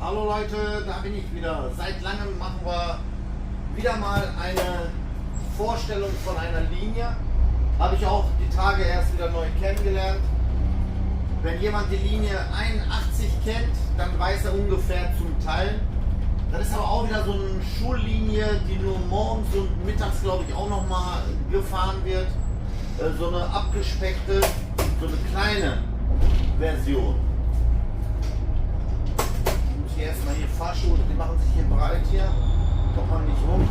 Hallo Leute, da bin ich wieder. Seit langem machen wir wieder mal eine Vorstellung von einer Linie. Habe ich auch die Tage erst wieder neu kennengelernt. Wenn jemand die Linie 81 kennt, dann weiß er ungefähr zum Teil. Das ist aber auch wieder so eine Schullinie, die nur morgens und mittags, glaube ich, auch noch mal gefahren wird. So eine abgespeckte, so eine kleine Version. Ich muss hier erstmal hier Fahrschuhe, die machen sich hier breit hier. Kommt man nicht rum.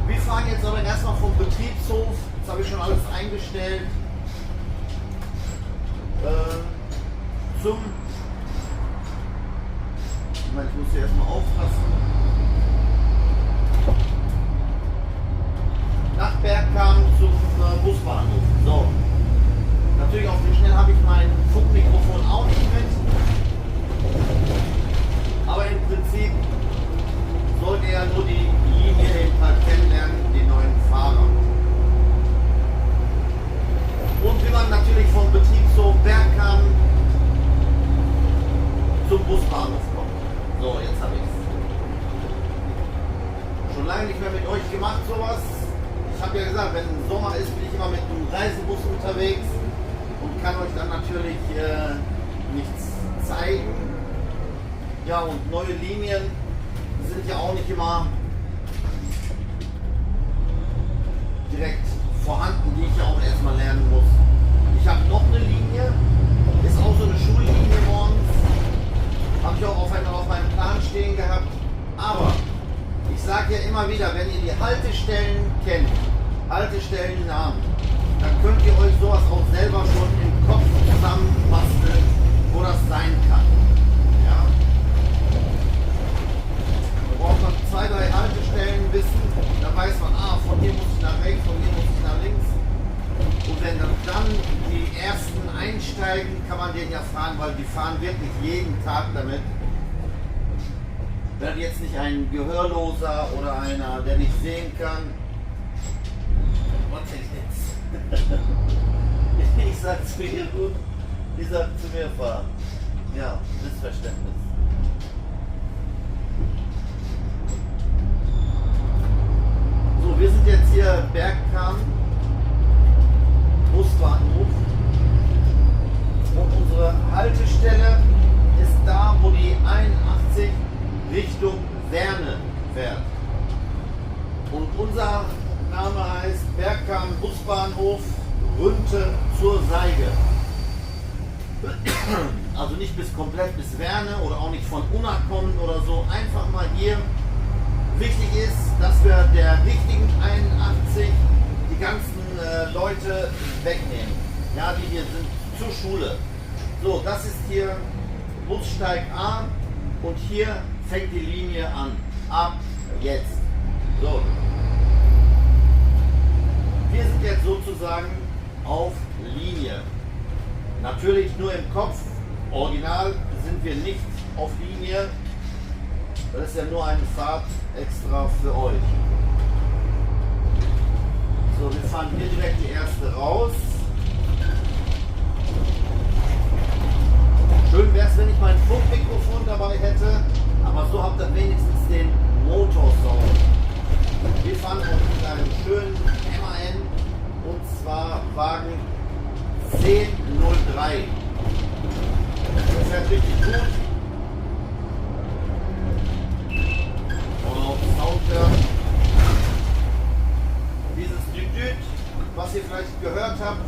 Wir fahren jetzt aber erstmal vom Betriebshof. Jetzt habe ich schon alles eingestellt. Zum. Ich meine, ich muss hier erstmal aufpassen. Nach Bergkamp zum Busbahnhof. So. Natürlich auf den Schnell habe ich mein Funkmikrofon auch nicht mit. Aber im Prinzip sollte er nur die Linie eben halt kennenlernen, die neuen Fahrer. Und wie man natürlich vom Betriebshof Bergkamp zum Busbahnhof kommt. So, jetzt habe ich es. Schon lange nicht mehr mit euch gemacht sowas. Ich habe ja gesagt, wenn Sommer ist, bin ich immer mit einem Reisebus unterwegs und kann euch dann natürlich nichts zeigen. Ja, und neue Linien sind ja auch nicht immer direkt vorhanden, die ich ja auch erstmal lernen muss. Ich habe noch eine Linie, ist auch so eine Schullinie morgens, habe ich auch auf meinem Plan stehen gehabt, aber ich sage ja immer wieder, wenn ihr die Haltestellen kennt, Haltestellennamen, dann könnt ihr euch sowas auch selber schon im Kopf zusammenbasteln, wo das sein kann. Ja? Da braucht man 2, 3 Haltestellen wissen, da weiß man, von hier muss ich nach rechts, von hier muss ich nach links. Und wenn dann die ersten einsteigen, kann man den ja fragen, weil die fahren wirklich jeden Tag damit. Wenn jetzt nicht ein Gehörloser oder einer, der nicht sehen kann, was ist jetzt? Ich sag zu ihr gut, die sagt zu mir fahren. Ja, Missverständnis. So, wir sind jetzt hier Bergkamp, Busbahnhof. Und unsere Haltestelle ist da, wo die 81 Richtung Werne fährt. Und unser Name heißt Bergkamp Busbahnhof Rünte zur Seige. Also nicht komplett bis Werne oder auch nicht von Unna kommen oder so. Einfach mal hier. Wichtig ist, dass wir der richtigen 81 die ganzen Leute wegnehmen. Ja, die hier sind zur Schule. So, das ist hier Bussteig A und hier fängt die Linie an. Ab jetzt. So. Wir sind jetzt sozusagen auf Linie. Natürlich nur im Kopf. Original sind wir nicht auf Linie. Das ist ja nur eine Fahrt extra für euch. So, wir fahren hier direkt die erste raus. Schön wäre es, wenn ich mein Funkmikrofon dabei hätte, aber so habt ihr wenigstens den Motorsound. Wir fahren auch mit einem schönen MAN und zwar Wagen 1003. Das fährt richtig gut. Und auch Sound hört. Dieses Düt-Düt, was ihr vielleicht gehört habt,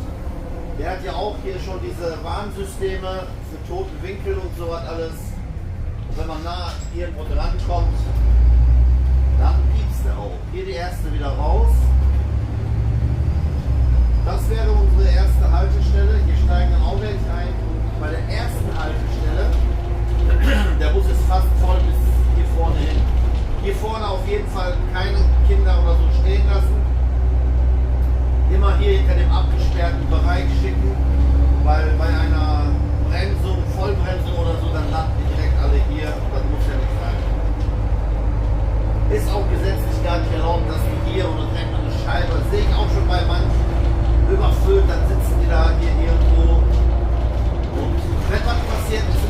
der hat ja auch hier schon diese Warnsysteme für toten Winkel und so was alles. Und wenn man nah irgendwo dran kommt, dann piepst er auch. Hier die erste wieder raus. Das wäre unsere erste Haltestelle. Hier steigen dann auch welche ein. Und bei der ersten Haltestelle, der Bus ist fast voll bis hier vorne hin. Hier vorne auf jeden Fall keine Kinder oder so stehen lassen. Immer hier hinter dem abgesperrten Bereich schicken, weil bei einer Bremsung, Vollbremsung oder so, dann landen die direkt alle hier. Das muss ja nicht sein. Ist auch gesetzlich gar nicht erlaubt, dass die hier oder direkt an eine Scheibe, das sehe ich auch schon bei manchen, überfüllt, dann sitzen die da hier irgendwo. Und wenn was passiert, ist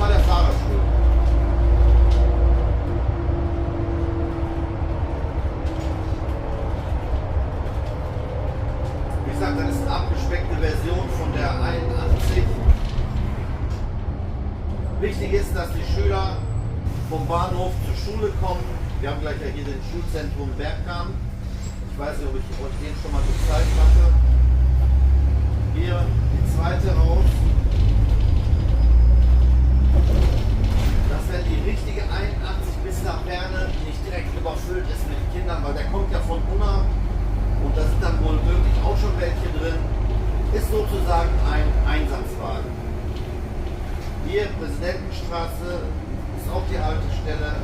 Wichtig ist, dass die Schüler vom Bahnhof zur Schule kommen. Wir haben gleich ja hier den Schulzentrum Bergkamp. Ich weiß nicht, ob ich euch den schon mal gezeigt hatte. Hier die zweite raus. Dass wenn die richtige 81 bis nach Berne nicht direkt überfüllt ist mit Kindern, weil der kommt ja von Unna und da sind dann wohl wirklich auch schon welche drin, ist sozusagen ein Einsatzwagen. Hier Präsidentenstraße ist auch die Haltestelle.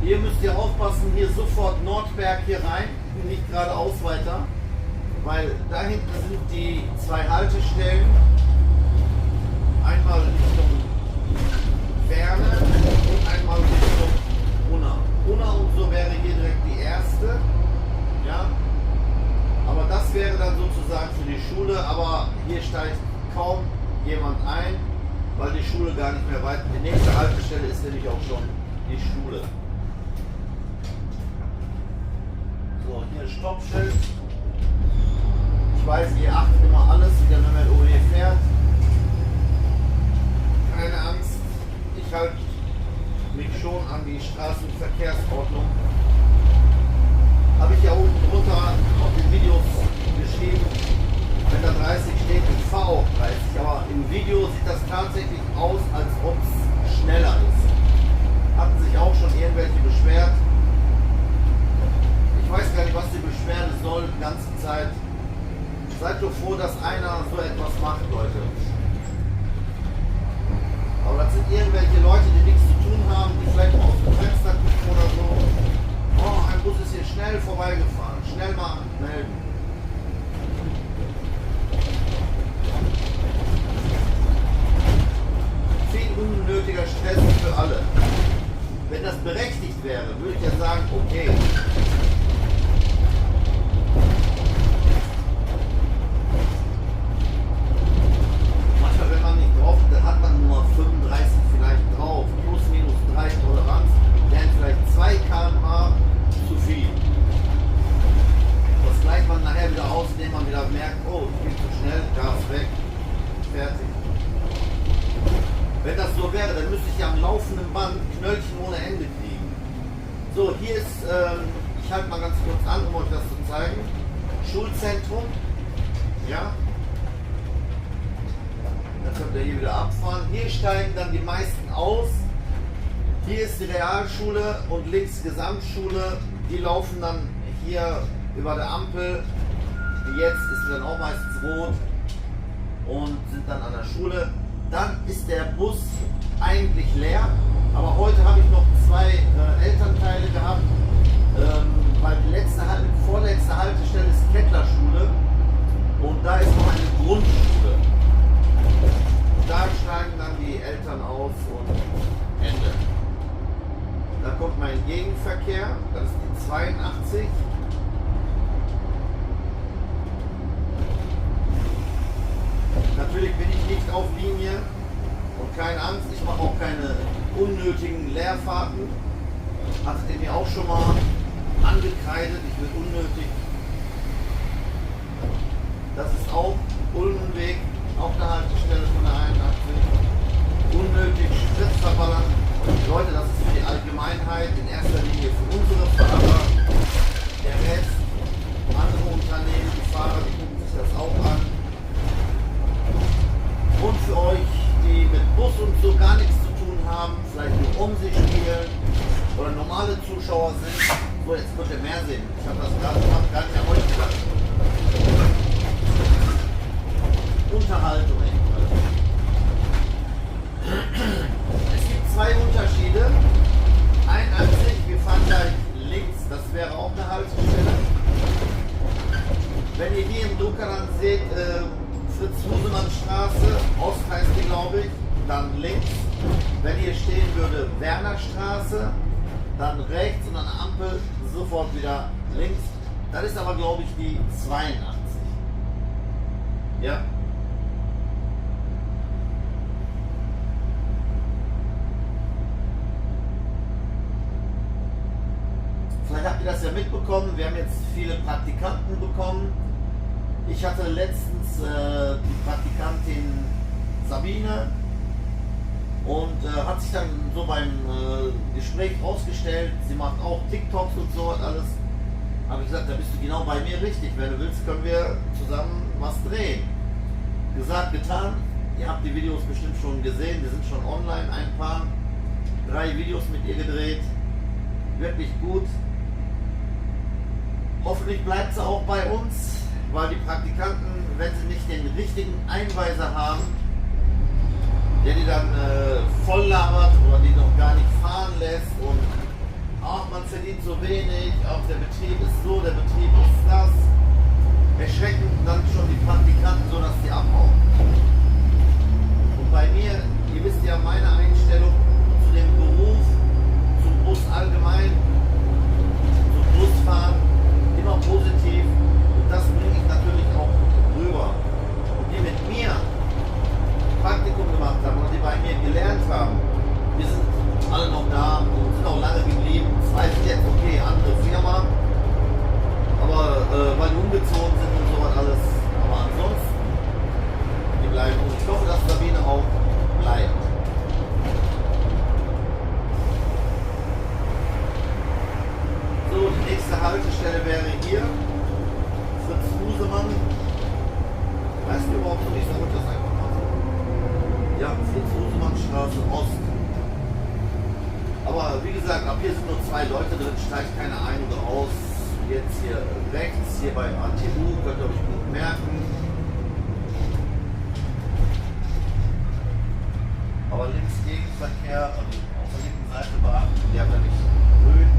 Hier müsst ihr aufpassen, hier sofort Nordberg hier rein, nicht geradeaus weiter, weil da hinten sind die zwei Haltestellen, einmal Richtung Berne und einmal Richtung Unna. Unna und so wäre hier direkt die erste, ja, aber das wäre dann sozusagen für die Schule, aber hier steigt kaum jemand ein, weil die Schule gar nicht mehr weit, die nächste Haltestelle ist nämlich auch schon die Schule. So, hier Stoppschild. Ich weiß, ihr achtet immer alles, wie der Mehmet OE fährt. Keine Angst, ich halte mich schon an die Straßenverkehrsordnung. Habe ich ja unten drunter auf den Videos geschrieben, wenn da 30 steht, ich fahre auch 30, aber im Video sieht das tatsächlich aus, als ob es schneller ist. Hatten sich auch schon irgendwelche beschwert. Ich weiß gar nicht, was die Beschwerde soll die ganze Zeit. Seid doch froh, dass einer so etwas macht, Leute. Aber das sind irgendwelche Leute, die nichts zu tun haben, die vielleicht mal aus dem Fenster gucken oder so. Oh, ein Bus ist hier schnell vorbeigefahren. Schnell mal melden. Viel unnötiger Stress für alle. Wenn das berechtigt wäre, würde ich ja sagen, okay. Wenn man nicht drauf hat, dann hat man nur 35 vielleicht drauf, plus minus 3 Toleranz, wären vielleicht 2 km/h zu viel. Das gleicht man nachher wieder aus, indem man wieder merkt, oh, ich bin zu schnell, Gas weg, fertig. Wenn das so wäre, dann müsste ich ja am laufenden Band Knöllchen ohne Ende kriegen. So, hier ist, ich halte mal ganz kurz an, um euch das zu zeigen, Schulzentrum, ja. Dann könnt ihr hier wieder abfahren. Hier steigen dann die meisten aus. Hier ist die Realschule und links die Gesamtschule. Die laufen dann hier über der Ampel. Wie jetzt ist sie dann auch meistens rot und sind dann an der Schule. Dann ist der Bus eigentlich leer. Aber heute habe ich noch 2 Elternteile gehabt, weil die vorletzte Haltestelle ist Kettlerschule und da ist noch eine Grundschule. Da steigen dann die Eltern aus und Ende. Da kommt mein Gegenverkehr, das ist die 82. Natürlich bin ich nicht auf Linie und keine Angst, ich mache auch keine unnötigen Leerfahrten. Hattet ihr mir auch schon mal angekreidet, ich will unnötig. Das ist auch Ulmenweg. Auf der Haltestelle von der 81. Unnötig Sprit verballern. Leute, das ist für die Allgemeinheit, in erster Linie für unsere Fahrer. Der Rest, andere Unternehmen, die Fahrer, die gucken sich das auch an. Und für euch, die mit Bus und so gar nichts zu tun haben, vielleicht nur um sich spielen oder normale Zuschauer sind. So, jetzt könnt ihr mehr sehen. Ich habe das gerade gar nicht an euch gedacht. Unterhaltung. Es gibt 2 Unterschiede. 81, wir fahren gleich links, das wäre auch eine Haltestelle. Wenn ihr hier im Dunkelland seht, Fritz-Husemann-Straße, Ost heißt die, glaube ich, dann links. Wenn hier stehen würde Wernerstraße, dann rechts und an der Ampel sofort wieder links. Das ist aber, glaube ich, die 82. Ja. Vielleicht habt ihr das ja mitbekommen. bekommen. Wir haben jetzt viele Praktikanten bekommen. Ich hatte letztens die Praktikantin Sabine und hat sich dann so beim Gespräch rausgestellt, sie macht auch TikToks und so und alles. Habe ich gesagt, da bist du genau bei mir richtig. Wenn du willst, können wir zusammen was drehen. Gesagt, getan. Ihr habt die Videos bestimmt schon gesehen, die sind schon online, ein paar. 3 Videos mit ihr gedreht. Wirklich gut. Hoffentlich bleibt sie auch bei uns, weil die Praktikanten, wenn sie nicht den richtigen Einweiser haben, der die dann voll labert oder die noch gar nicht fahren lässt und ach, man verdient so wenig, auch der Betrieb ist so, der Betrieb ist das, erschrecken dann schon die Praktikanten so, dass die abhauen. Und bei mir, ihr wisst ja meine Einstellung zu dem Beruf, zum Bus allgemein, zum Busfahren, immer positiv und das bringe ich natürlich auch rüber. Und die mit mir Praktikum gemacht haben und die bei mir gelernt haben, wir sind alle noch da und sind auch lange geblieben. Zwei sind jetzt okay, andere Firma, aber weil die umgezogen sind und sowas alles. Aber ansonsten, die bleiben. Und ich hoffe, dass Sabine auch bleibt. So, die nächste Haltestelle wäre hier. Fritz Husemann. Weißt du überhaupt noch nicht, so wird das einfach mal so. Ja, Fritz Husemann Straße Ost. Aber wie gesagt, ab hier sind nur 2 Leute drin, steigt keiner ein oder aus. Jetzt hier rechts, hier bei ATU, könnt ihr euch gut merken. Aber links Gegenverkehr, also auf der linken Seite beachten, der war nicht grün.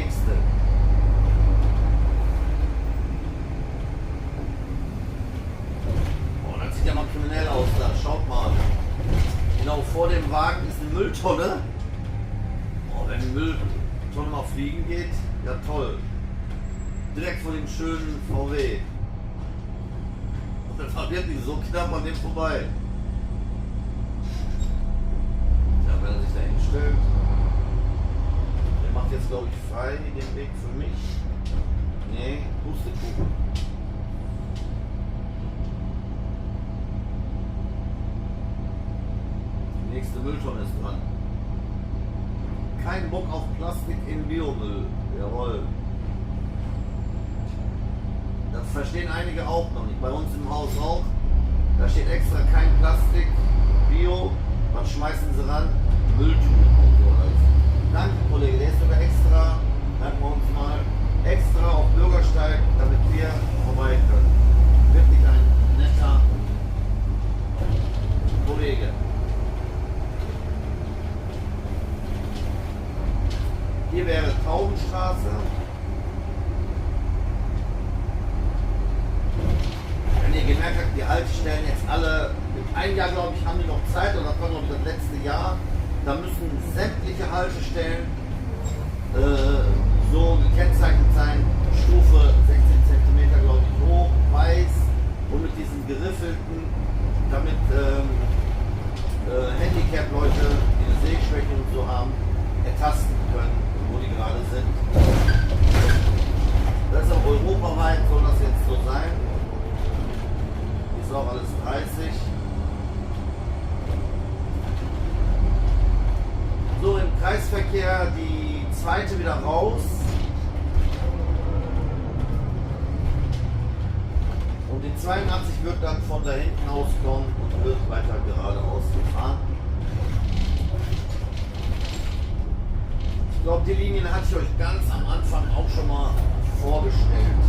nächste. Oh, das sieht ja mal kriminell aus da. Schaut mal. Genau vor dem Wagen ist eine Mülltonne. Oh, wenn die Mülltonne mal fliegen geht, ja toll. Direkt vor dem schönen VW. Und das war wirklich so knapp an dem vorbei. Ja, wenn er sich da hinstellt. Der macht jetzt, glaube ich, frei den Weg für mich. Nee, Pustekuchen. Die nächste Mülltonne ist dran. Kein Bock auf Plastik in Biomüll. Jawohl. Das verstehen einige auch noch nicht. Bei uns im Haus auch. Da steht extra kein Plastik, Bio. Was schmeißen sie ran? Mülltüten und so. Danke, Kollege. Der ist sogar extra, danken wir uns mal, extra auf Bürgersteig, damit wir vorbei können. Wirklich ein netter Kollege. Hier wäre Taubenstraße. Wenn ihr gemerkt habt, die Haltestellen jetzt alle, mit einem Jahr glaube ich, haben die noch Zeit, oder das war glaube ich das letzte Jahr, da müssen sämtliche Haltestellen so gekennzeichnet sein, Stufe 16 cm glaube ich hoch, weiß und mit diesen geriffelten, damit Handicap-Leute, die eine Sehschwäche und so haben, ertasten können, wo die gerade sind. Das ist auch europaweit, soll das jetzt so sein. Ist auch alles 30. So, im Kreisverkehr die zweite wieder raus. Und die 82 wird dann von da hinten aus kommen und wird weiter geradeaus gefahren. Ich glaube, die Linien hatte ich euch ganz am Anfang auch schon mal vorgestellt.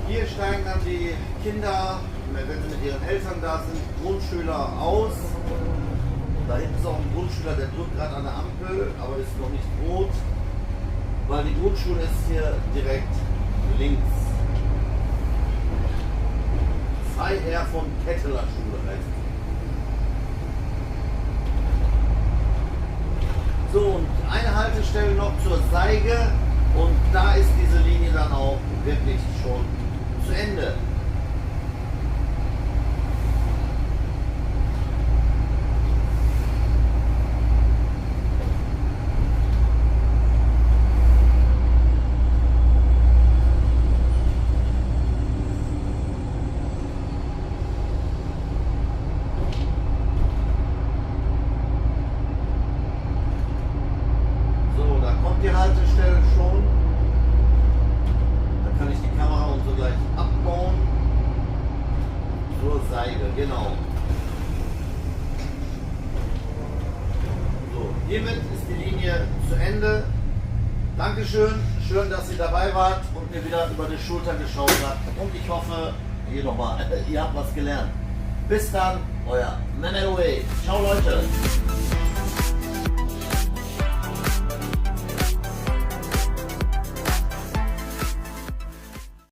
Hier steigen dann die Kinder, wenn sie mit ihren Eltern da sind, Grundschüler aus. Da hinten ist auch ein Grundschüler, der drückt gerade an der Ampel, aber ist noch nicht rot, weil die Grundschule ist hier direkt links. Freiherr von Ketteler Schule heißt die. So, und eine Haltestelle noch zur Seige und da ist diese Linie dann auch wirklich schon zu Ende. So, da kommt die Haltestelle schon. Da kann ich die Kamera und so gleich abbauen. Zur Seite, genau. So, hiermit ist die Linie zu Ende. Dankeschön, schön, dass ihr dabei wart und mir wieder über die Schulter geschaut habt. Und ich hoffe, hier nochmal, ihr habt was gelernt. Bis dann, euer Memory. Ciao Leute.